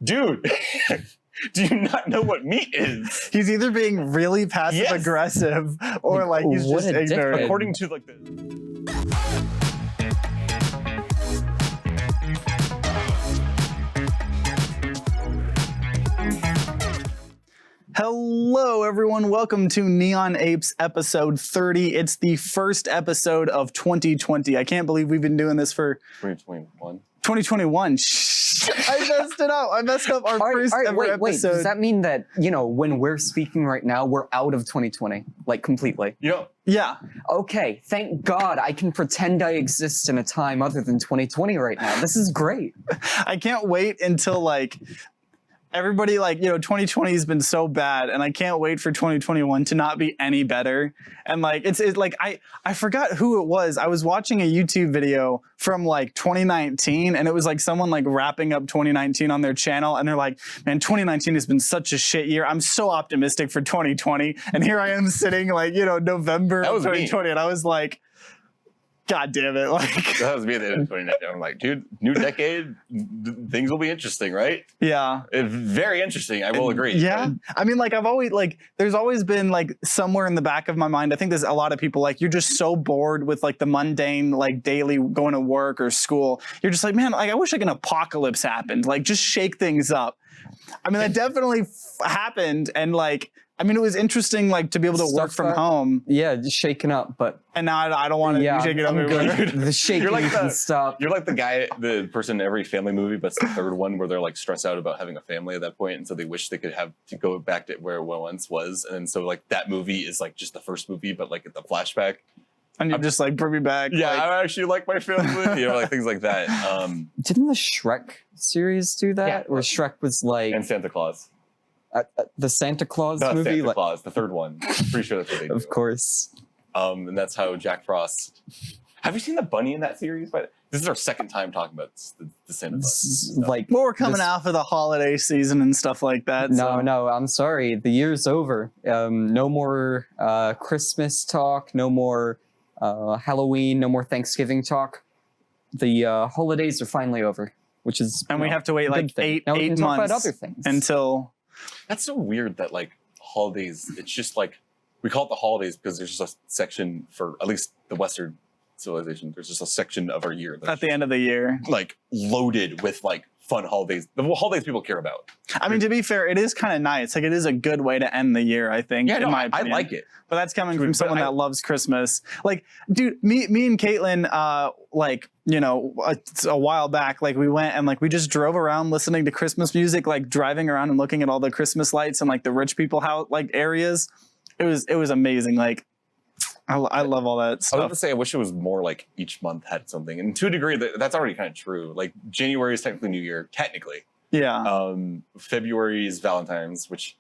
dude, do you not know what meat is? He's either being really passive aggressive or like he's just ignorant. According to like the. Hello, everyone. Welcome to Neon Apes episode 30. It's the first episode of 2020. I can't believe we've been doing this for 2021. 2021. I messed it up. I messed up our first ever episode. Wait, does that mean that, you know, when we're speaking right now, we're out of 2020? Like, completely? Yeah. Okay, thank God I can pretend I exist in a time other than 2020 right now. This is great. I can't wait until, like, everybody, like, you know, 2020 has been so bad, and I can't wait for 2021 to not be any better. And like, it's like, I forgot who it was. I was watching a YouTube video from like 2019, and it was like someone like wrapping up 2019 on their channel, and they're like, man, 2019 has been such a shit year. I'm so optimistic for 2020. And here I am sitting like, you know, November of 2020, and I was like, God damn it. Like, that was me at the end of 2019. I'm like, dude, new decade, things will be interesting, right? Yeah. It's very interesting. I will agree. Yeah. I mean, like, I've always, like, there's always been, like, somewhere in the back of my mind, I think there's a lot of people, like, you're just so bored with, like, the mundane, like, daily going to work or school. You're just like, man, like, I wish, like, an apocalypse happened. Like, just shake things up. I mean, that definitely happened. And, like, I mean, it was interesting, like, to be able to work from home. Yeah, just shaking up, but... And now I don't want to be shaking up. The shaking can stop. You're like the person in every family movie, but it's the third one where they're, like, stressed out about having a family at that point, and so they wish they could have to go back to where it once was, and then so, like, that movie is, like, just the first movie, but, like, the flashback. And you're just, like, bring me back. Yeah, like, I actually like my family. You know, like, things like that. Didn't the Shrek series do that? Yeah. Where Shrek was, like... And Santa Claus. The Santa Claus movie? Santa Claus, the third one. Pretty sure that's what they do. Of course. And that's how Jack Frost... Have you seen the bunny in that series? But this is our second time talking about the Santa Claus. Like, well, we're coming out for the holiday season and stuff like that. No, I'm sorry. The year's over. No more Christmas talk. No more Halloween. No more Thanksgiving talk. The holidays are finally over, which is... And we have to wait like eight months about other things. Until... That's so weird that, like, holidays, it's just like, we call it the holidays because there's just a section for, at least the Western civilization, there's just a section of our year. At the end of the year. Like, loaded with, like, fun holidays. The holidays people care about. I mean, to be fair, it is kind of nice. Like, it is a good way to end the year, I think, yeah, in my opinion. I like it. But that's coming from someone that loves Christmas. Like, dude, me and Caitlin, like, you know, a while back, like, we went and, like, we just drove around listening to Christmas music, like, driving around and looking at all the Christmas lights and, like, the rich people like, areas. It was amazing. Like, I love all that stuff. I was about to say, I wish it was more like each month had something. And to a degree, that's already kind of true. Like, January is technically New Year, technically. Yeah. February is Valentine's, which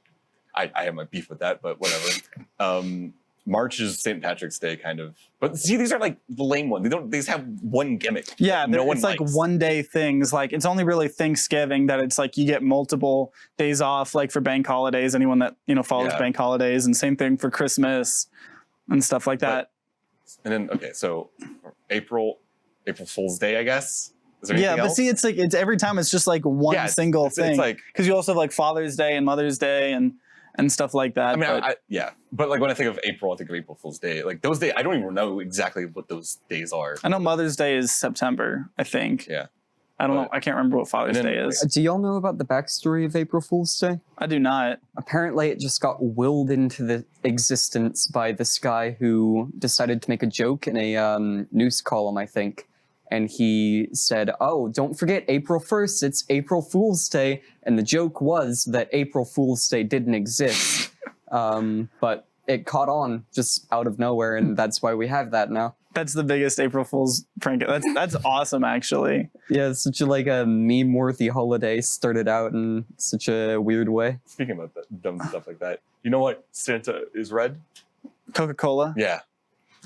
I have my beef with that, but whatever. March is St. Patrick's Day, kind of. But see, these are like the lame ones. They just have one gimmick. Yeah, it's like one day things. Like, it's only really Thanksgiving that it's like you get multiple days off, like for bank holidays, anyone that, you know, follows bank holidays, and same thing for Christmas and stuff like that. And then, okay, so April Fool's Day, I guess. Is there anything else? But see, it's like, it's every time it's just like one single thing. It's like, because you also have like Father's Day and Mother's Day and stuff like that. I mean, yeah. But like when I think of April, I think of April Fool's Day. Like those days, I don't even know exactly what those days are. I know Mother's Day is September, I think. Yeah. I don't know. I can't remember what Father's Day is. Do y'all know about the backstory of April Fool's Day? I do not. Apparently it just got willed into the existence by this guy who decided to make a joke in a news column, I think. And he said, oh, don't forget April 1st, it's April Fool's Day. And the joke was that April Fool's Day didn't exist. But it caught on just out of nowhere, and that's why we have that now. That's the biggest April Fool's prank. That's awesome, actually. Yeah, it's such a, like, a meme-worthy holiday. Started out in such a weird way. Speaking about that, dumb stuff like that, you know what Santa is red? Coca-Cola? Yeah.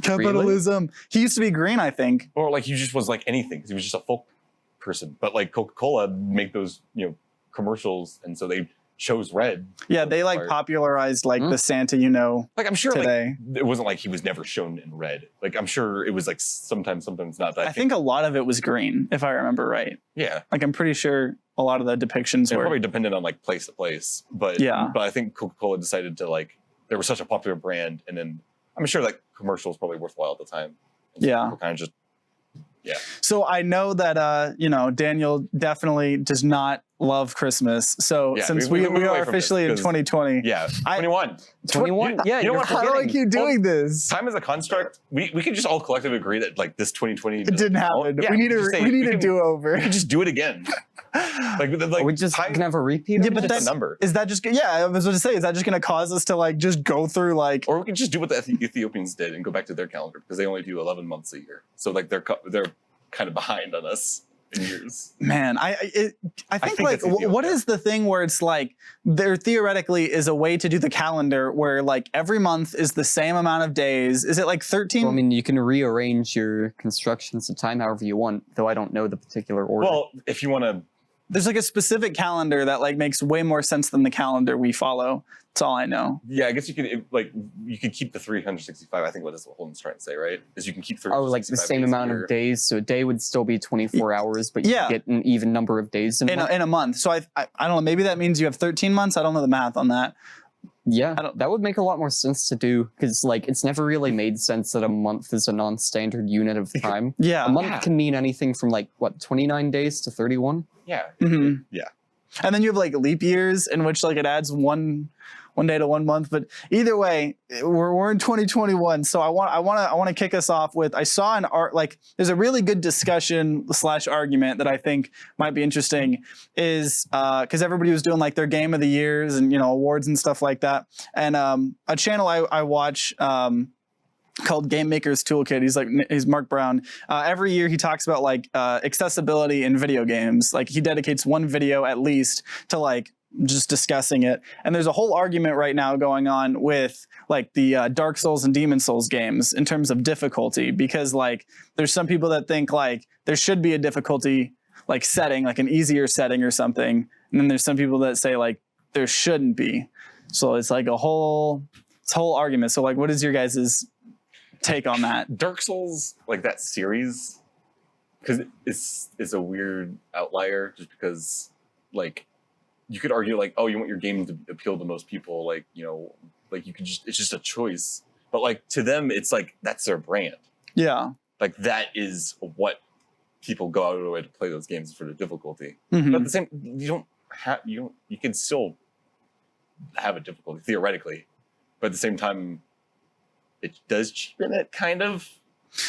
Capitalism. Really? He used to be green, I think. Or like he just was like anything. He was just a folk person. But like Coca-Cola make those, you know, commercials, and so they chose red. Yeah, they like Or- popularized like Hmm? the Santa Like I'm sure today. like it wasn't like he was never shown in red. Like I'm sure it was like sometimes not. But I think a lot of it was green, if I remember right. yeah. Like I'm pretty sure a lot of the depictions It were. probably depended on like place to place, but Yeah. But I think Coca-Cola decided to like they were such a popular brand, and then I'm sure like commercials probably worthwhile at the time. And so Yeah. people kind of just So I know that Daniel definitely does not love Christmas. So Yeah, since we we move are away from this officially in because- 2020, yeah. I- 21. 21. Yeah, You know you're what? how do I forgetting. keep doing this? Time is a construct. We could just all collectively agree that like this 2020 It didn't happen. Yeah, we need just say- we need we a can- do-over. We could just do it again. Like we just time, can have a repeat. Yeah, of but this? that's that's a number. Is that just I was going to say, is that just going to cause us to like just go through like Or we could just do what the Ethiopians did and go back to their calendar because they only do 11 months a year. So like they're kind of behind on us in years. man, I think think like it's Ethiopia. what is the thing where it's like there theoretically is a way to do the calendar where like every month is the same amount of days. Is it like 13? Well, I mean, you can rearrange your constructions of time however you want, though I don't know the particular order. Well, if you want to, There's like a specific calendar that like makes way more sense than the calendar we follow. That's all I know. yeah, I guess you could you could keep the 365. I think what is what Holden's trying to say, right? Is you can keep 365 oh, like the same days a amount year. of days, so a day would still be 24 hours, but you Yeah. get an even number of days in a month. In a month. So I don't know, maybe that means you have 13 months. I don't know the math on that. Yeah, I don't- that would make a lot more sense to do because, like, it's never really made sense that a month is a non-standard unit of time. Yeah. A month Yeah. can mean anything from like what 29 days to 31. Yeah, Mhm. yeah. And then you have like leap years in which like it adds one day to 1 month. But either way, we're in 2021. So I want to kick us off with, I saw an art, like there's a really good discussion / argument that I think might be interesting is because everybody was doing like their game of the years and awards and stuff like that. And a channel I watch called Game Maker's Toolkit. He's Mark Brown. Every year he talks about like accessibility in video games. Like he dedicates one video at least to like just discussing it. And there's a whole argument right now going on with like the Dark Souls and Demon Souls games in terms of difficulty, because like there's some people that think like there should be a difficulty like setting, like an easier setting or something. And then there's some people that say like there shouldn't be. So it's like it's a whole argument. So like what is your guys's take on that? Dark Souls, like that series, because it's a weird outlier just because like you could argue like, oh, you want your game to appeal to most people, like like you could it's just a choice, but like to them it's like that's their brand, Yeah. like that is what people go out of their way to play those games for the difficulty. Mhm. But at the same, you can still have a difficulty theoretically, but at the same time it does cheapen it kind of.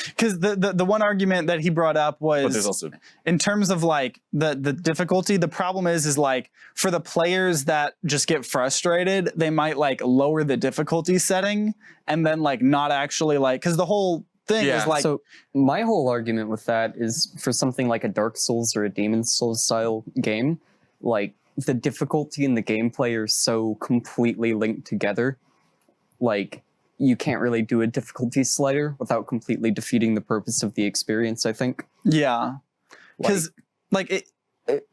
Because the one argument that he brought up But there's was also in terms of like the difficulty, the problem is like for the players that just get frustrated, they might like lower the difficulty setting and then like not actually like, because the whole thing Yeah. is like, So my whole argument with that is for something like a Dark Souls or a Demon Souls style game, like the difficulty and the gameplay are so completely linked together. Like you can't really do a difficulty slider without completely defeating the purpose of the experience, I think. yeah. Because like it,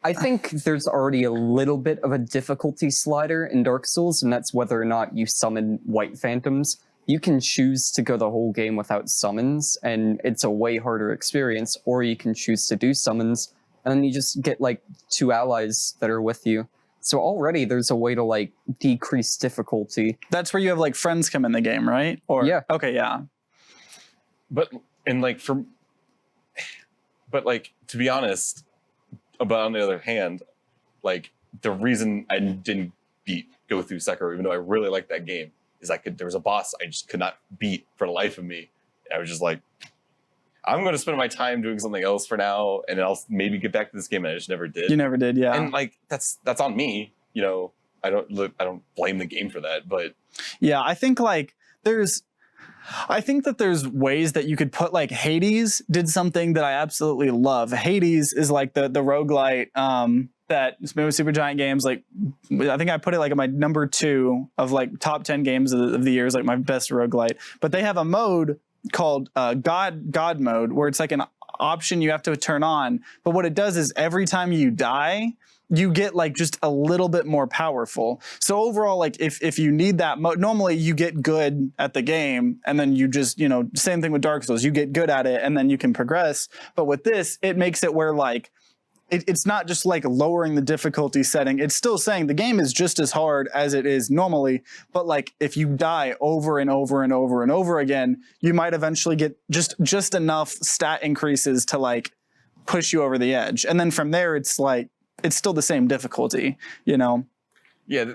I think there's already a little bit of a difficulty slider in Dark Souls, and that's whether or not you summon white phantoms. You can choose to go the whole game without summons, and it's a way harder experience, or you can choose to do summons, and then you just get like 2 allies that are with you. So already there's a way to like decrease difficulty. that's where you have like friends come in the game, right? Or Yeah. Okay, yeah. But to be honest, but on the other hand, like the reason I didn't go through Sekiro, even though I really liked that game, is there was a boss I just could not beat for the life of me. And I was just like, I'm going to spend my time doing something else for now, and then I'll maybe get back to this game. And I just never did. You never did, yeah. And like that's on me. I don't blame the game for that, but Yeah, I think like I think that there's ways that you could put like Hades did something that I absolutely love. Hades is like the roguelite that Super Giant Games, like I think I put it like in my number 2 of like top 10 games of the year, is like my best roguelite. But they have a mode called God mode where it's like an option you have to turn on. But what it does is every time you die, you get like just a little bit more powerful. So overall, like if you need that, normally you get good at the game and then you just, you know, same thing with Dark Souls, you get good at it and then you can progress. But with this, it makes it where like, it's not just like lowering the difficulty setting. It's still saying the game is just as hard as it is normally, but like if you die over and over and over and over again, you might eventually get just enough stat increases to like push you over the edge. And then from there, it's like, it's still the same difficulty, you know? Yeah.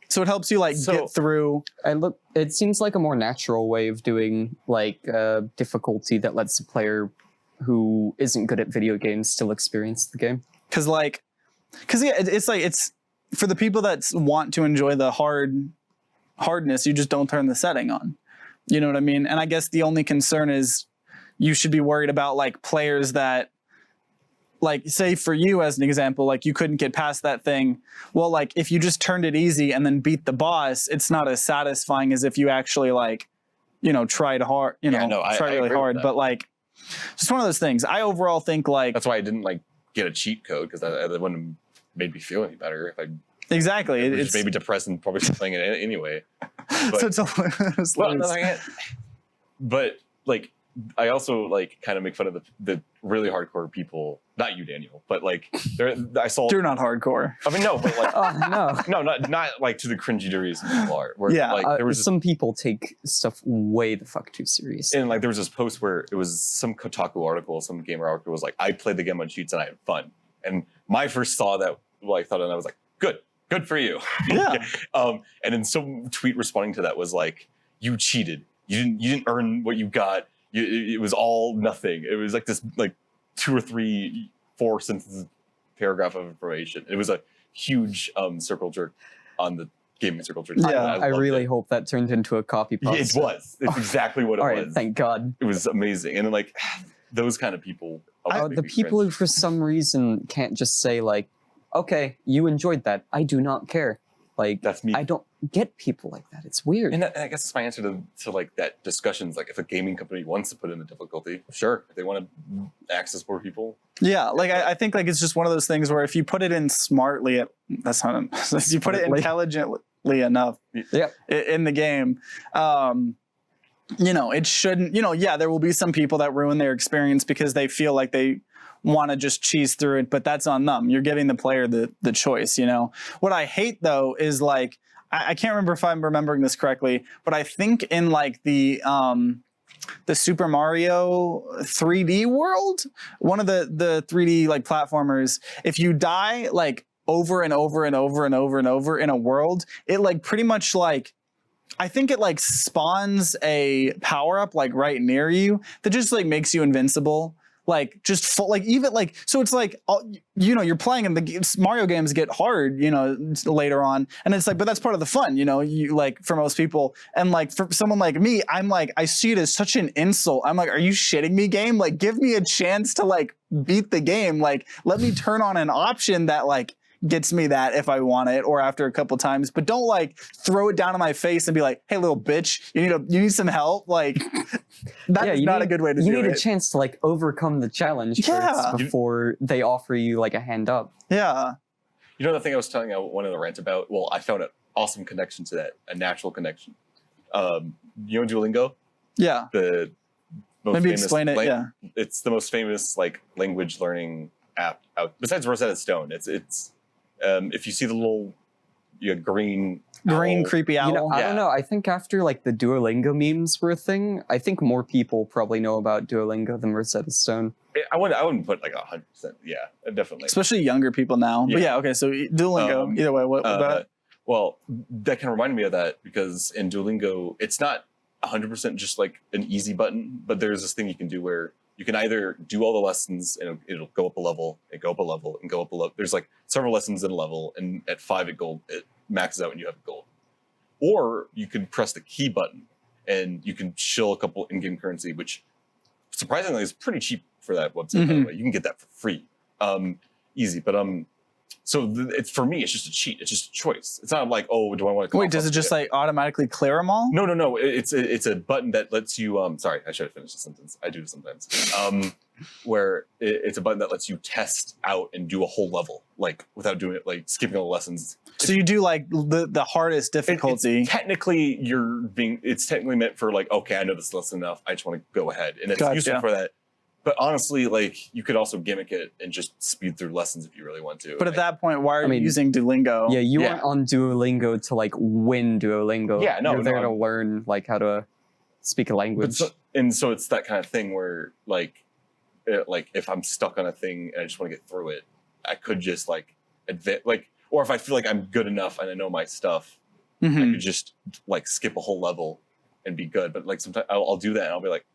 So it helps you like get through. It seems like a more natural way of doing like difficulty that lets the player who isn't good at video games still experience the game. Cause yeah, it's like, it's for the people that want to enjoy the hardness, you just don't turn the setting on. You know what I mean? And I guess the only concern is you should be worried about like players that, like, say for you as an example, like you couldn't get past that thing. Well, like if you just turned it easy and then beat the boss, it's not as satisfying as if you actually like, you know, tried hard, you know, try really hard. But like, just one of those things. I overall think like that's why I didn't like get a cheat code, because that wouldn't have made me feel any better if I exactly. It's maybe depressed and probably playing it anyway. But, so it's well, but like I also like kind of make fun of the really hardcore people. Not you, Daniel, but like I saw. You're not hardcore. I mean, no, but like no, not like to the cringy degrees some people are. Where, yeah, like there was some people take stuff way the fuck too serious. And like there was this post where it was some Kotaku article, some gamer article was like, I played the game on cheats and I had fun. And my first thought and I was like, good for you. Yeah. And then some tweet responding to that was like, you cheated. You didn't earn what you got. It was all nothing. It was like this like 2 or 3, 4 sentences paragraph of information. It was a huge circle jerk on the gaming circle jerk. Yeah, I really hope that turned into a copy paste. It was. It's exactly what it was. All right, thank God. It was amazing. And then like those kind of people. The people who for some reason can't just say like, okay, you enjoyed that. I do not care. Like, that's me. I don't get people like that. It's weird. And I guess that's my answer to like that discussions. Like if a gaming company wants to put in the difficulty, sure. If they want to access more people. Yeah, like I think like it's just one of those things where if you put it in smartly, that's not, if you put it intelligently enough in the game, you know, it shouldn't, you know, yeah, there will be some people that ruin their experience because they feel like they want to just cheese through it, but that's on them. You're giving the player the choice, you know? What I hate though is like, I can't remember if I'm remembering this correctly, but I think in like the Super Mario 3D world, one of the 3D like platformers, if you die like over and over and over and over and over in a world, it like pretty much like, I think it like spawns a power up like right near you that just like makes you invincible. Like just full, like even like, so it's like, you know, you're playing and the Mario games get hard, you know, later on. And it's like, but that's part of the fun, you know, you like for most people. And like for someone like me, I'm like, I see it as such an insult. I'm like, are you shitting me, game? Like give me a chance to like beat the game. Like let me turn on an option that like gets me that if I want it or after a couple times, but don't like throw it down in my face and be like, hey little bitch, you need some help. Like that's not a good way to do it. You need a chance to like overcome the challenge first before they offer you like a hand up. Yeah. You know the thing I was telling you one of the rants about? Well, I found an awesome connection to that, a natural connection. You know Duolingo? Yeah. The most Maybe famous explain it, yeah. It's the most famous like language learning app out besides Rosetta Stone. It's if you see the little green creepy owl. You know, I don't know. I think after like the Duolingo memes were a thing, I think more people probably know about Duolingo than Rosetta Stone. I wouldn't put like 100%. Yeah, definitely. Especially younger people now. Yeah. But yeah, okay. So Duolingo. Either way, what about it? Well, that kind of reminded me of that because in Duolingo, it's not 100% just like an easy button, but there's this thing you can do where you can either do all the lessons and it'll go up a level, and go up a level, and go up a level. There's like several lessons in a level, and at 5 it maxes out when you have a gold. Or you can press the key button and you can shill a couple in-game currency, which surprisingly is pretty cheap for that website. By the way, you can get that for free, easy. But So it's for me, it's just a cheat. It's just a choice. It's not like, oh, do I want to? Wait, does it just like automatically clear them all? No. It's a button that lets you. Sorry, I should have finished the sentence. I do sometimes. Where it's a button that lets you test out and do a whole level, like without doing it, like skipping all the lessons. So you do like the hardest difficulty. It's technically meant for like, okay, I know this lesson enough. I just want to go ahead, and it's useful for that. But honestly, like you could also gimmick it and just speed through lessons if you really want to. But at that point, why are you using Duolingo? Yeah, you aren't on Duolingo to like win Duolingo. Yeah, no, you're there to learn like how to speak a language. So it's that kind of thing where like if I'm stuck on a thing and I just want to get through it, I could just like or if I feel like I'm good enough and I know my stuff, I could just like skip a whole level and be good. But like sometimes I'll do that and I'll be like,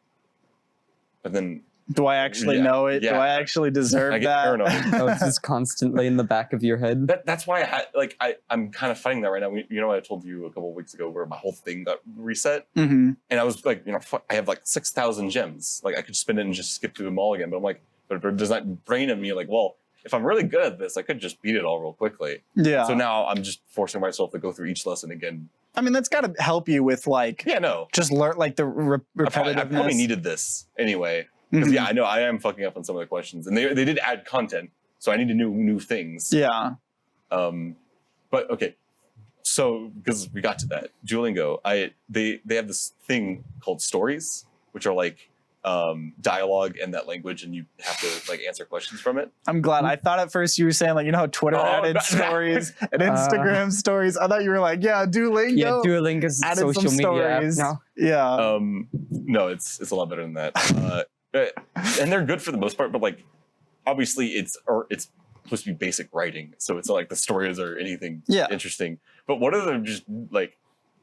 but then. Do I actually know it? Yeah. Do I actually deserve that? Oh, it's just constantly in the back of your head. That's why I'm kind of fighting that right now. You know, I told you a couple of weeks ago where my whole thing got reset, and I was like, I have like 6,000 gems. Like I could spend it and just skip through them all again. But I'm like, but does that brain in me like, well, if I'm really good at this, I could just beat it all real quickly. Yeah. So now I'm just forcing myself to go through each lesson again. I mean, that's got to help you with like, just learn like the repetitiveness. I probably needed this anyway. Because I know I am fucking up on some of the questions, and they did add content, so I need to know new things. Yeah. But okay, so because we got to that Duolingo, they have this thing called stories, which are like dialogue in that language, and you have to like answer questions from it. I'm glad. I thought at first you were saying like, you know how Twitter added stories and Instagram stories. I thought you were like, yeah, Duolingo. Yeah, Duolingo's social media app now. Yeah. No, it's a lot better than that. And they're good for the most part, but like obviously it's supposed to be basic writing, so it's not like the stories or anything interesting. But one of them just like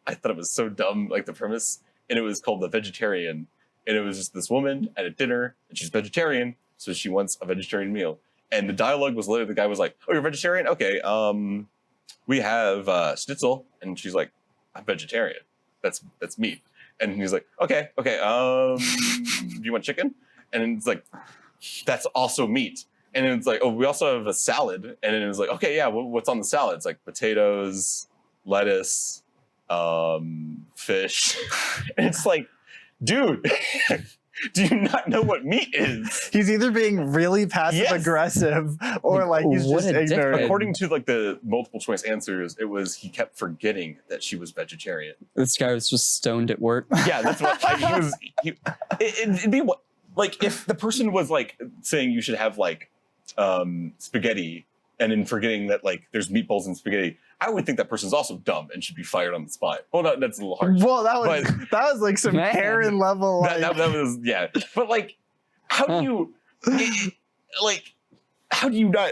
I thought it was so dumb, like the premise, and it was called The Vegetarian, and it was just this woman at a dinner, and she's vegetarian, so she wants a vegetarian meal, and the dialogue was literally the guy was like, "Oh, you're vegetarian? Okay, we have schnitzel," and she's like, "I'm vegetarian. That's meat." And he's like, okay, do you want chicken? And it's like, that's also meat. And it's like, oh, we also have a salad. And it was like, okay, yeah, what's on the salad? It's like potatoes, lettuce, fish. And it's like, dude, do you not know what meat is? He's either being really passive aggressive or like he's just ignorant. According to like the multiple choice answers, it was he kept forgetting that she was vegetarian. This guy was just stoned at work. Yeah, that's what it'd be what like if the person was like saying you should have like spaghetti and then forgetting that like there's meatballs in spaghetti. I would think that person's also dumb and should be fired on the spot. Well, no, that's a little harsh. Well, that was like some Karen level. Like... That was But like, how do you how do you not?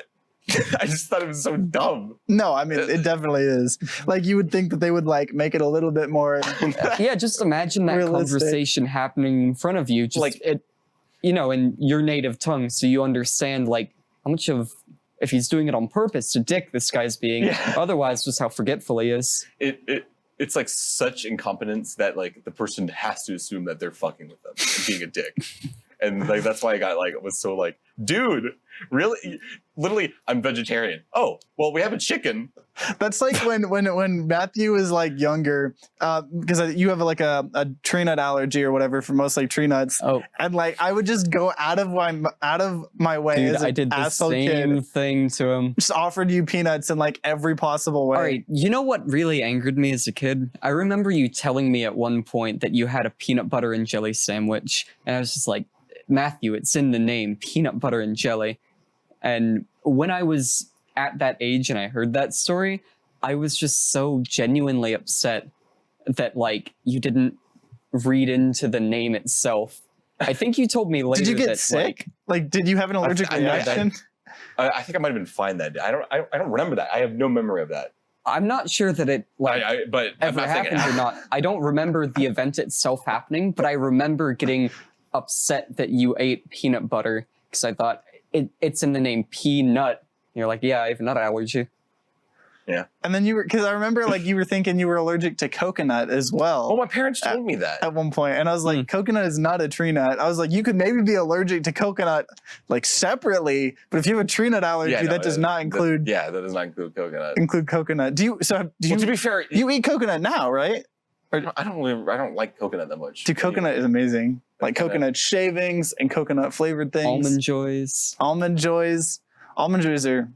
I just thought it was so dumb. No, I mean it definitely is. Like you would think that they would like make it a little bit more. Yeah, just imagine that conversation happening in front of you, just like it, in your native tongue, so you understand like how much of. If he's doing it on purpose to dick this guy's being, otherwise just how forgetful he is. It's like such incompetence that like the person has to assume that they're fucking with them and being a dick. And like that's why I got like was so like, dude, really? Literally, I'm vegetarian. Oh, well, we have a chicken. That's like when Matthew was like younger, because you have like a tree nut allergy or whatever for most like tree nuts. Oh, and like I would just go out of my way. Dude, as I did the same thing to him. Just offered you peanuts in like every possible way. All right, you know what really angered me as a kid? I remember you telling me at one point that you had a peanut butter and jelly sandwich, and I was just like, Matthew, it's in the name, peanut butter and jelly. And when I was at that age and I heard that story, I was just so genuinely upset that like you didn't read into the name itself. I think you told me later. Did you get sick? Like, did you have an allergic reaction? I think I might have been fine that day. I don't remember that. I have no memory of that. I'm not sure that it ever happened or not. I don't remember the event itself happening, but I remember getting upset that you ate peanut butter because I thought it's in the name peanut. And you're like, yeah, I have a nut allergy. Yeah. And then because I remember like you were thinking you were allergic to coconut as well. Oh, my parents told me that. At one point, and I was like, coconut is not a tree nut. I was like, you could maybe be allergic to coconut like separately, but if you have a tree nut allergy, that does not include. That does not include coconut. Include coconut. Do you? To be fair, you eat coconut now, right? I don't like coconut that much. Dude, coconut is amazing. Like coconut shavings and coconut flavored things. Almond Joys. Almond Joys. Almond Joys are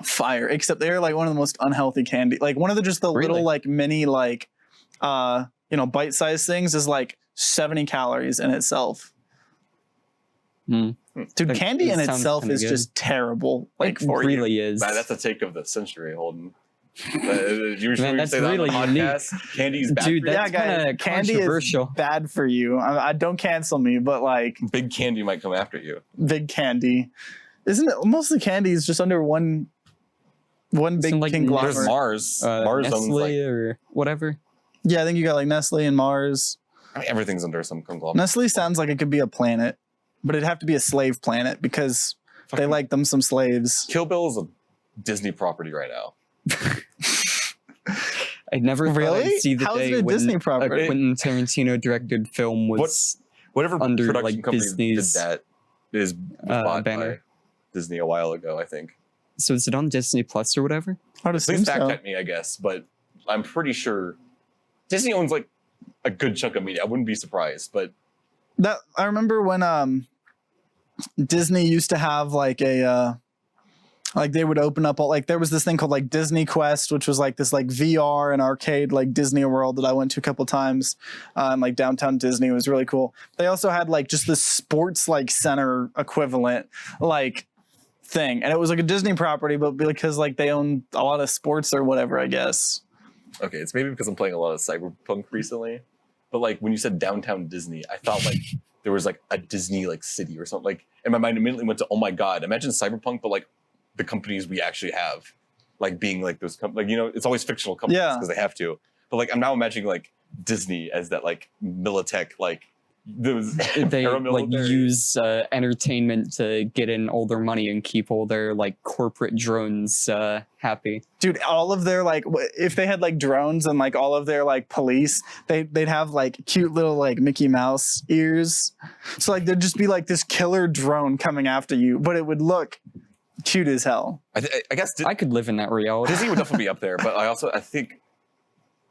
fire, except they're like one of the most unhealthy candy. Like one of the little like mini like bite-sized things is like 70 calories in itself. Dude, candy in itself is just terrible. Like it really is. Man, that's the take of the century, Holden. You Man, that's really unique. Candy's bad. Dude, for you. that's kind of candy controversial. is bad for you. I don't cancel me, but like big candy might come after you. Big candy, isn't it? Mostly candy is just under one big like conglomerate. There's Mars. Mars owns Nestle or whatever. Yeah, I think you got like Nestle and Mars. I mean, everything's under some conglomerate. Nestle sounds like it could be a planet, but it'd have to be a slave planet because they like them some slaves. Kill Bill is a Disney property right now. I never thought I'd see the How's day it a when Disney a property? Quentin Tarantino directed film was Whatever under production like company Disney's did that is bought banner. by Disney a while ago, I think. So is it on Disney Plus or whatever? I would Please assume fact so. check me, I guess, but I'm pretty sure Disney owns like a good chunk of media. I wouldn't be surprised, but That I remember when Disney used to have like a like they would open up like there was this thing called like Disney Quest, which was like this like VR and arcade like Disney World that I went to a couple times, like downtown Disney. It was really cool. They also had like just this sports like center equivalent like thing, and it was like a Disney property, but because like they own a lot of sports or whatever, I guess. okay, it's maybe because I'm playing a lot of Cyberpunk recently. But like when you said downtown Disney, I thought like there was like a Disney like city or something. Like, and my mind immediately went to, oh my god, imagine Cyberpunk, but like the companies we actually have, like being like those like it's always fictional companies because they have to. But like I'm now imagining like Disney as that like Militech like those they like use entertainment to get in all their money and keep all their like corporate drones happy. Dude, all of their like if they had like drones and like all of their like police, they'd have like cute little like Mickey Mouse ears. So like there'd just be like this killer drone coming after you, but it would look cute as hell. I guess I could live in that reality. Disney would definitely be up there, but I think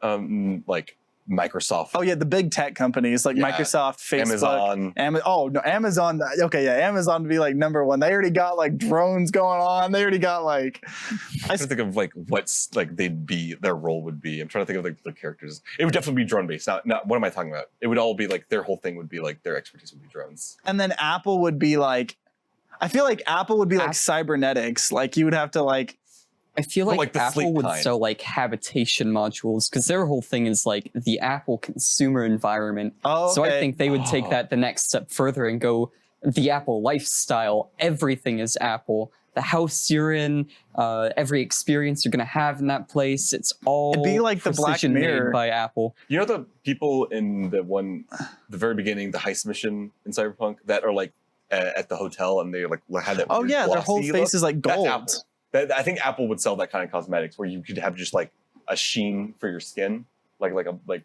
like Microsoft. Oh yeah, the big tech companies like Microsoft, Facebook, Amazon. Amazon. Okay, yeah, Amazon would be like number one. They already got like drones going on. They already got like. I'm trying to think of like what's like their role would be. I'm trying to think of like the characters. It would definitely be drone based. Not what am I talking about? It would all be like their whole thing would be like their expertise would be drones. And then Apple would be like, I feel like Apple would be like cybernetics. Like you would have to like. I feel like the Apple would kind. sell like habitation modules because their whole thing is like the Apple consumer environment. Oh, okay. So I think they would take that the next step further and go the Apple lifestyle. Everything is Apple. The house you're in, every experience you're gonna have in that place, it's all it'd be like the Black Mirror made by Apple. You know the people in the very beginning, the heist mission in Cyberpunk that are like at the hotel and they like had that. Oh weird yeah, their whole glossy face look? is like That's gold. Apple. I think Apple would sell that kind of cosmetics where you could have just like a sheen for your skin, like.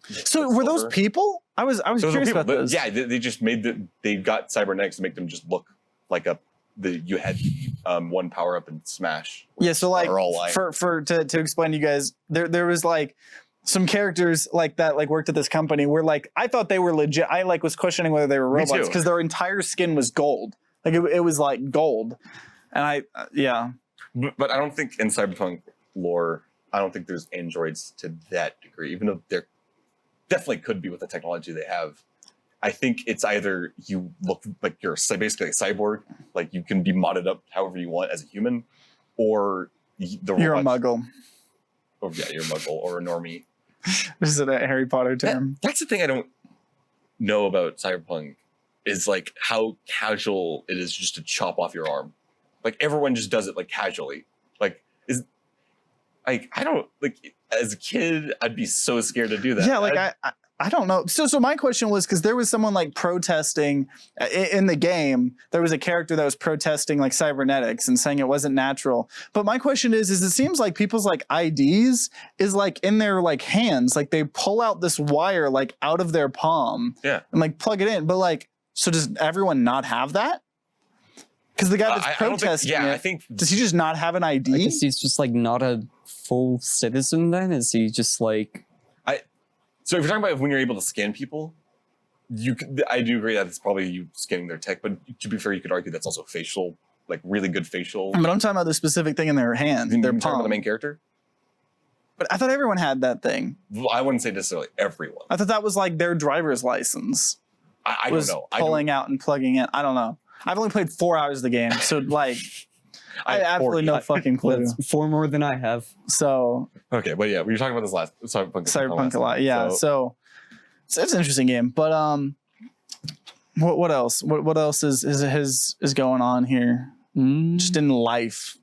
So were those people? I was curious about those. Yeah, they just they got cybernetics to make them just look like you had one power up and Smash. Yeah, so like to to explain to you guys, there was like some characters like that like worked at this company where like I thought they were legit. I like was questioning whether they were robots because their entire skin was gold. Like it was like gold, and But I don't think in Cyberpunk lore, I don't think there's androids to that degree, even though there definitely could be with the technology they have. I think it's either you look like you're basically a cyborg, like you can be modded up however you want as a human, or you're a muggle. Oh yeah, you're a muggle or a normie. This is a Harry Potter term. That's the thing I don't know about Cyberpunk is like how casual it is just to chop off your arm. Like everyone just does it like casually. Like I don't like as a kid I'd be so scared to do that. Yeah, like I don't know. So my question was, because there was someone like protesting in the game. There was a character that was protesting like cybernetics and saying it wasn't natural. But my question is it seems like people's like IDs is like in their like hands. Like they pull out this wire like out of their palm and like plug it in. But like, so does everyone not have that? Because the guy that's protesting I think does he just not have an ID? I guess he's just like not a full citizen then? Is he just like... So if you're talking about when you're able to scan people, I do agree that it's probably you scanning their tech, but to be fair, you could argue that's also facial, like really good facial. But I'm talking about the specific thing in their hand, their palm. palm. About the main character? But I thought everyone had that thing. Well, I wouldn't say necessarily everyone. I thought that was like their driver's license. I don't know. Pulling out and plugging in. I don't know. I've only played 4 hours of the game, so like... I have absolutely no fucking clue. That's 4 more than I have. So okay, but yeah, we were talking about this last Cyberpunk a lot. Yeah, so it's an interesting game. But what else? What else is going on here? Just in life.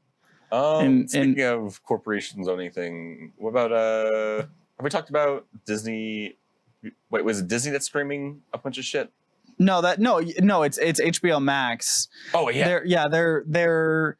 Speaking of corporations owning thing, what about have we talked about Disney? Wait, was it Disney that's streaming a bunch of shit? No, it's HBO Max. Oh yeah.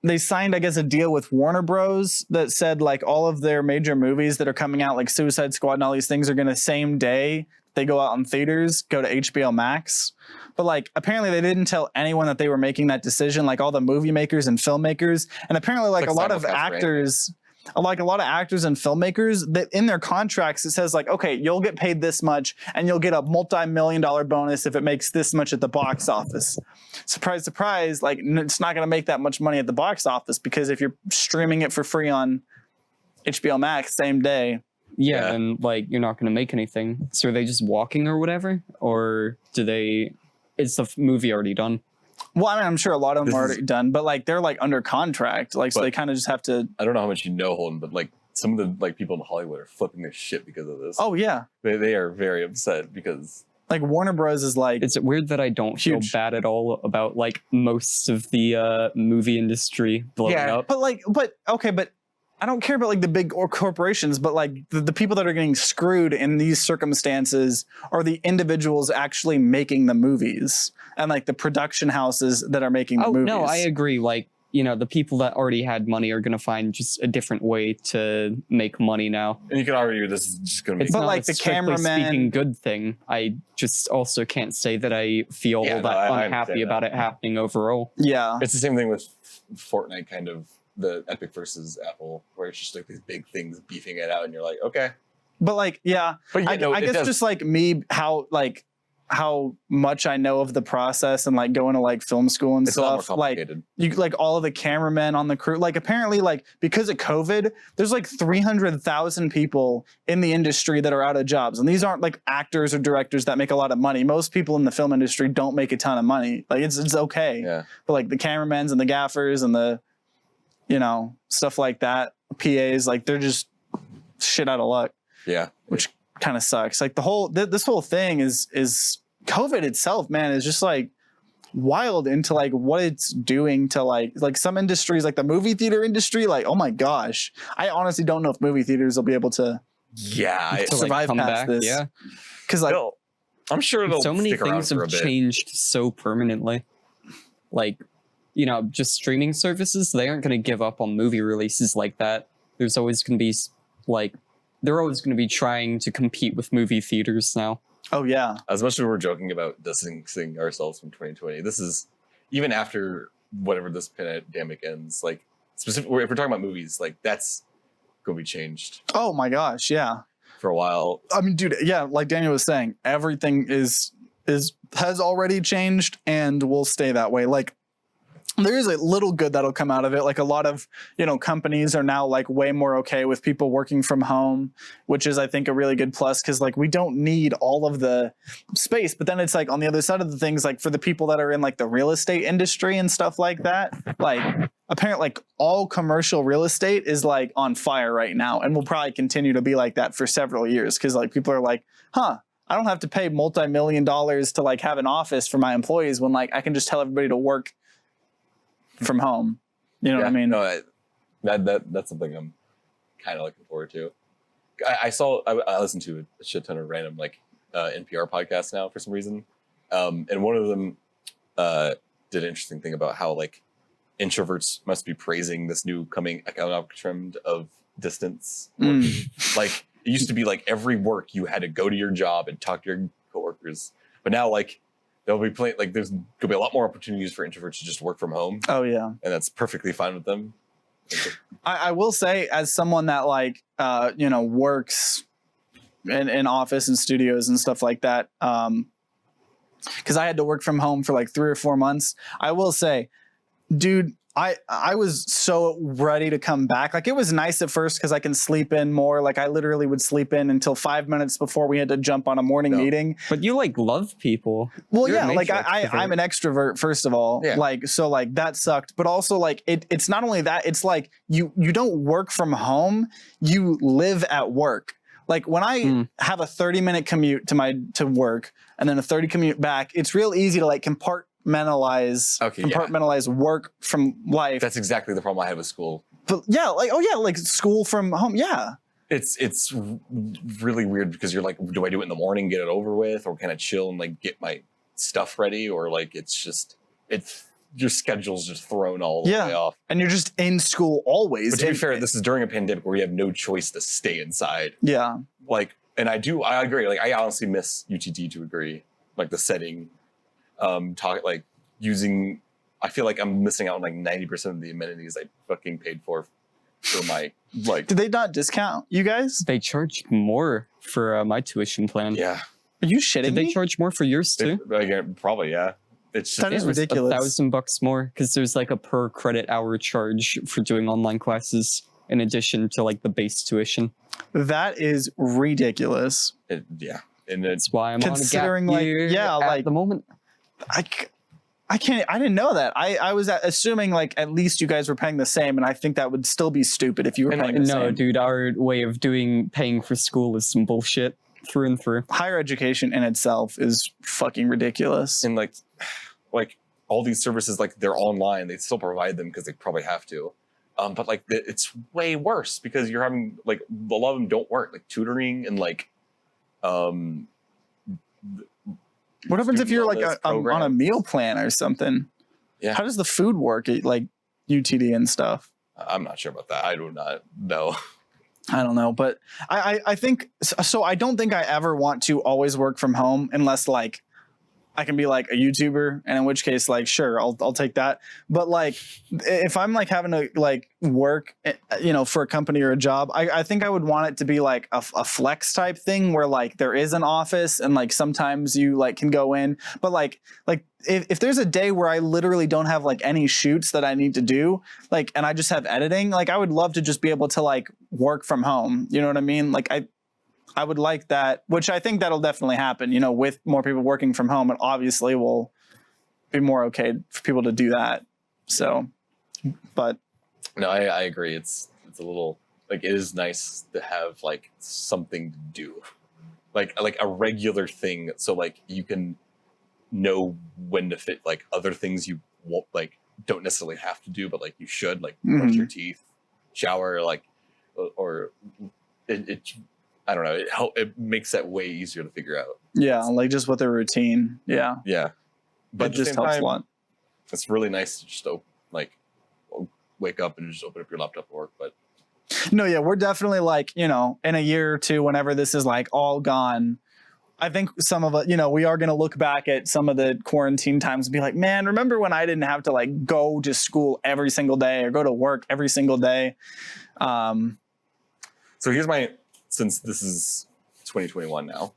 They signed, I guess, a deal with Warner Bros. That said, like, all of their major movies that are coming out, like Suicide Squad and all these things, are going to same day they go out in theaters, go to HBO Max. But, like, apparently they didn't tell anyone that they were making that decision, like all the movie makers and filmmakers. And apparently, like, a lot of actors... Like a lot of actors and filmmakers, that in their contracts it says like, okay, you'll get paid this much and you'll get a multi-million-dollar bonus if it makes this much at the box office. Surprise, surprise, like it's not going to make that much money at the box office, because if you're streaming it for free on HBO Max same day. Yeah, and like you're not going to make anything. So are they just walking or whatever? Or is the movie already done? Well, I mean, I'm sure a lot of them are already done, but like they're like under contract, like so they kind of just have to. I don't know how much you know, Holden, but like some of the like people in Hollywood are flipping their shit because of this. Oh yeah, they are very upset because like Warner Bros is like. It's weird that I don't feel bad at all about like most of the movie industry blowing up. But I don't care about like the big corporations, but like the people that are getting screwed in these circumstances are the individuals actually making the movies and like the production houses that are making the movies. No, I agree. Like, you know, the people that already had money are going to find just a different way to make money now. And you can argue this is just going to be... It's but not like the cameraman... speaking good thing. I just also can't say that I feel unhappy about it happening overall. Yeah. It's the same thing with Fortnite, kind of. The Epic versus Apple, where it's just like these big things beefing it out, and you're like, okay. But like, yeah, but I guess just like me, how much I know of the process and like going to like film school and stuff. Like you like all of the cameramen on the crew. Like apparently, like because of COVID, there's like 300,000 people in the industry that are out of jobs, and these aren't like actors or directors that make a lot of money. Most people in the film industry don't make a ton of money. Like it's okay. Yeah. But like the cameramans and the gaffers and the stuff like that, PAs, like they're just shit out of luck. Yeah, which kind of sucks. Like this whole thing is COVID itself, man, is just like wild into like what it's doing to like some industries, like the movie theater industry. Like, oh my gosh, I honestly don't know if movie theaters will be able to survive come past back. this. Yeah, because like I'm sure it'll so many stick around things for a have bit. changed so permanently. Like, you know, just streaming services, they aren't going to give up on movie releases like that. There's always going to be like, they're always going to be trying to compete with movie theaters now. Oh yeah. As much as we're joking about distancing ourselves from 2020, this is even after whatever this pandemic ends. Like specifically, if we're talking about movies, like that's going to be changed. Oh my gosh, yeah. For a while. I mean, dude, yeah, like Daniel was saying, everything has already changed and will stay that way. Like, there is a little good that'll come out of it. Like a lot of, companies are now like way more okay with people working from home, which is, I think, a really good plus because like we don't need all of the space. But then it's like on the other side of the things, like for the people that are in like the real estate industry and stuff like that, like apparently like all commercial real estate is like on fire right now and will probably continue to be like that for several years because like people are like, I don't have to pay multi-million dollars to like have an office for my employees when like I can just tell everybody to work from home. You know what I mean? No, that's something I'm kind of looking forward to. I listened to a shit ton of random like NPR podcasts now for some reason, and one of them did an interesting thing about how like introverts must be praising this new coming economic trend of distance working. Like it used to be like every work you had to go to your job and talk to your coworkers, but now like they'll be playing like there's gonna be a lot more opportunities for introverts to just work from home. Oh yeah, and that's perfectly fine with them. I will say, as someone that like works in office and studios and stuff like that, because I had to work from home for like 3 or 4 months. I will say, dude, I was so ready to come back. Like it was nice at first because I can sleep in more. Like I literally would sleep in until 5 minutes before we had to jump on a morning meeting. But you like love people. Well, You're yeah, a like nature extrovert. I'm an extrovert first of all. Yeah. Like so like that sucked. But also like it's not only that, it's like you don't work from home, you live at work. Like when I have a 30-minute commute to work and then a 30 commute back, it's real easy to like compartmentalize work from life. That's exactly the problem I had with school. But yeah, like school from home. Yeah. It's really weird because you're like, do I do it in the morning, get it over with, or can I chill and like get my stuff ready, or like it's your schedule's just thrown all the way off. And you're just in school always. But to be fair, this is during a pandemic where you have no choice to stay inside. Yeah. Like, and I agree. Like, I honestly miss UTD to agree. Like the setting, I feel like I'm missing out on like 90% of the amenities I fucking paid for my like. Did they not discount you guys? They charge more for my tuition plan. Yeah. Are you shitting Did me? they charge more for yours too? Probably, yeah. It's just, That is It was ridiculous. $1,000 more because there's like a per credit hour charge for doing online classes in addition to like the base tuition. That is ridiculous. yeah. And it's That's why I'm Considering, on a like, gap year yeah, at like- the moment. I didn't know that. I was assuming like at least you guys were paying the same, and I think that would still be stupid if you were And, paying like, the No, same. dude, our way of paying for school is some bullshit through and through. Higher education in itself is fucking ridiculous. and like all these services, like they're online, they still provide them because they probably have to. But like it's way worse because you're having like a lot of them don't work, like tutoring and like What happens if student you're like wellness on a programs. meal plan or something? Yeah. How does the food work at like UTD and stuff? I'm not sure about that. I do not know. I don't know, but I think so. I don't think I ever want to always work from home unless like I can be like a YouTuber, and in which case, like, sure, I'll take that. But like, if I'm like having to like work, for a company or a job, I think I would want it to be like a flex type thing where like there is an office and like sometimes you like can go in, but like if there's a day where I literally don't have like any shoots that I need to do, like, and I just have editing, like I would love to just be able to like work from home. You know what I mean? Like I would like that, which I think that'll definitely happen, with more people working from home. It obviously will be more okay for people to do that. So, but No, I agree. It's a little like it is nice to have like something to do, like a regular thing. So like you can know when to fit like other things you won't like don't necessarily have to do, but like you should like brush your teeth, shower, like or it I don't know. It makes that way easier to figure out. yeah, like just with a routine. Yeah. Yeah, but It at the just same helps time, a lot. it's really nice to just wake up and just open up your laptop and work. But No, yeah, we're definitely like, in a year or two, whenever this is like all gone, I think some of us, we are going to look back at some of the quarantine times and be like, man, remember when I didn't have to like go to school every single day or go to work every single day? so here's since this is 2021 now,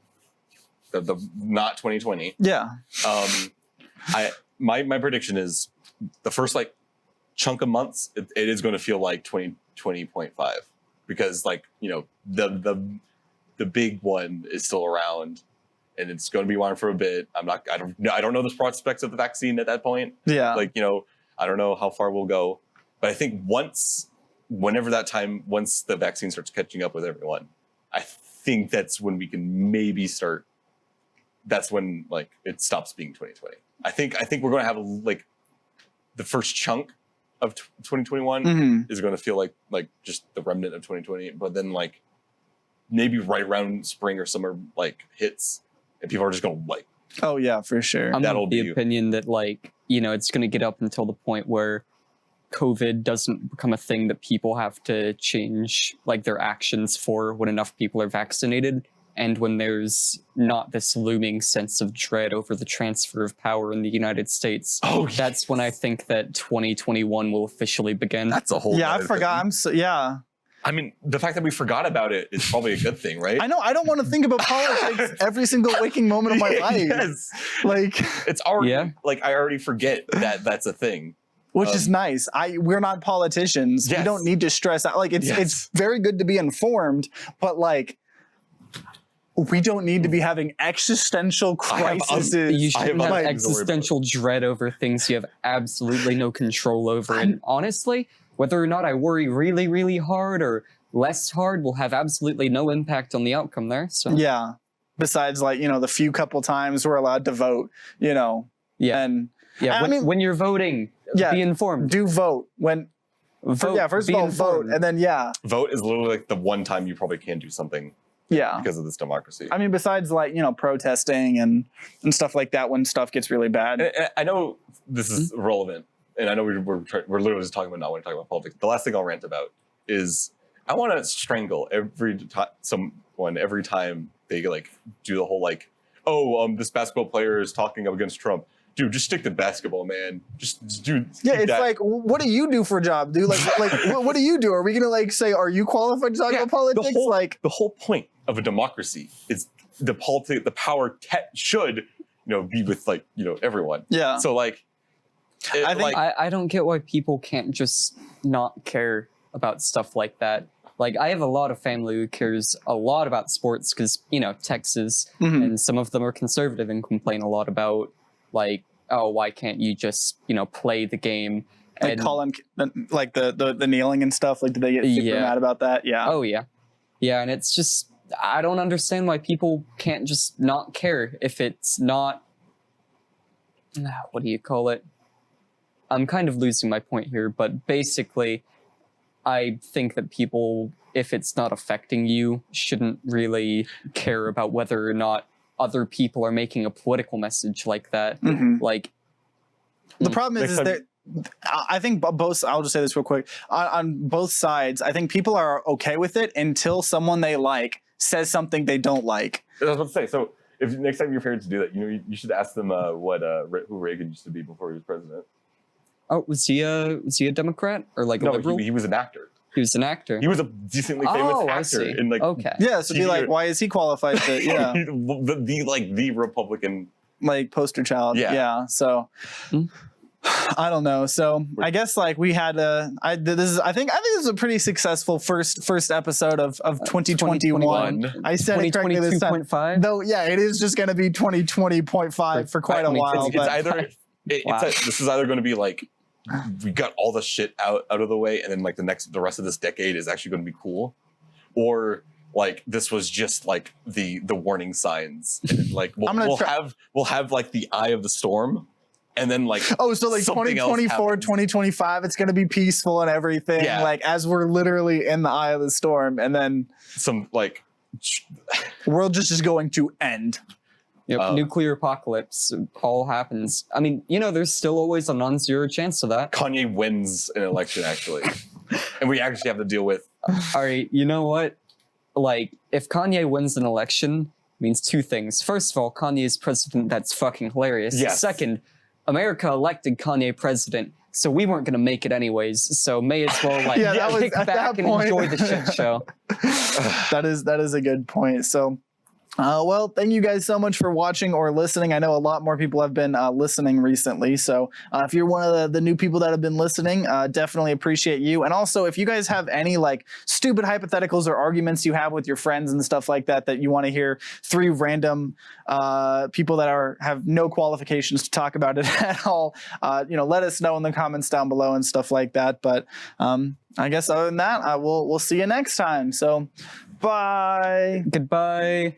the not 2020. Yeah. My prediction is the first like chunk of months it is going to feel like 2020.5 because like the big one is still around and it's going to be around for a bit. I don't know the prospects of the vaccine at that point. Yeah. Like I don't know how far we'll go, but I think once the vaccine starts catching up with everyone, I think that's when we can maybe start. That's when like it stops being 2020. I think we're going to have like the first chunk of 2021 is going to feel like just the remnant of 2020. But then like maybe right around spring or summer like hits, and people are just going to like. Oh yeah, for sure. I'm That'll of the be- opinion that like, you know, it's going to get up until the point where COVID doesn't become a thing that people have to change like their actions for when enough people are vaccinated, and when there's not this looming sense of dread over the transfer of power in the United States. Oh, That's when I think that 2021 will officially begin. that's a whole. Yeah, I other forgot. thing. Yeah. I mean, the fact that we forgot about it is probably a good thing, right? I know. I don't want to think about politics every single waking moment of my life. Yes, Like, it's already Yeah. like I already forget that that's a thing. which is nice. We're not politicians. Yes. We don't need to stress out. Like, it's Yes. very good to be informed, but like, we don't need to be having existential crises. You shouldn't have like- existential dread over things you have absolutely no control over. And honestly, whether or not I worry really, really hard or less hard will have absolutely no impact on the outcome there. So Yeah. Besides, like, the few couple times we're allowed to vote, yeah, and yeah. I When, mean- when you're voting, Yeah, be informed. do vote when. Vote, First be of all, informed. vote, and then Vote is literally like the one time you probably can do something yeah. because of this democracy. I mean, besides like protesting and stuff like that when stuff gets really bad. And I know this is relevant, and I know we're literally just talking about not want to talk about politics. The last thing I'll rant about is I want to strangle someone every time they like do the whole like, this basketball player is talking up against Trump. Dude, just stick to basketball, man. Just do. Yeah, do it's that. like, what do you do for a job, dude? Like, what do you do? Are we gonna like say, are you qualified to talk about politics? The whole point of a democracy is the power should be with like everyone. Yeah. So like, I think- I don't get why people can't just not care about stuff like that. Like, I have a lot of family who cares a lot about sports because, Texas, Mhm. and some of them are conservative and complain a lot about, like, oh, why can't you just, play the game? like And- Colin, like the kneeling and stuff. Like, did they get super Yeah. mad about that? Yeah. Oh, yeah. Yeah, and it's just, I don't understand why people can't just not care if it's not, what do you call it? I'm kind of losing my point here, but basically, I think that people, if it's not affecting you, shouldn't really care about whether or not other people are making a political message like that. Mhm. Like, The problem is Next that I think both. I'll just say this real quick. On both sides, I think people are okay with it until someone they like says something they don't like. I was about to say. So if next time your parents do that, you should ask them who Reagan used to be before he was president. oh, was he a Democrat or like a No, liberal? he was an actor. He was an actor. He was a decently famous Oh, I actor see. in like Okay. Yeah. So be TV like, why is he qualified to? Yeah. the Republican. Like poster child. Yeah. Yeah. So. Hmm. I don't know. So I guess like we had I think this is a pretty successful first episode of 2021. I said it correctly this time. 2022.5. Though yeah, it is just going to be 2020.5 for quite a while. It's but- either Wow. this is either going to be like we got all the shit out of the way, and then like the rest of this decade is actually going to be cool, or like this was just like the warning signs, and then, like we'll have like the eye of the storm. And then like Oh, so like something else 2024, happens. 2025, it's going to be peaceful and everything. Yeah. Like as we're literally in the eye of the storm, and then some like the world just is going to end. Yep, nuclear apocalypse all happens. I mean, there's still always a non-zero chance of that. Kanye wins an election actually, and we actually have to deal with. All right, you know what? Like, if Kanye wins an election, it means two things. First of all, Kanye is president. That's fucking hilarious. Yes. Second, America elected Kanye president, so we weren't gonna make it anyways. So may as well like Yeah, that was- kick at back that and point- enjoy the shit show. That is a good point. So, well, thank you guys so much for watching or listening. I know a lot more people have been listening recently. So if you're one of the new people that have been listening, definitely appreciate you. And also, if you guys have any like stupid hypotheticals or arguments you have with your friends and stuff like that you want to hear three random people that have no qualifications to talk about it at all, let us know in the comments down below and stuff like that. But I guess other than that, we'll see you next time. So, bye. Goodbye.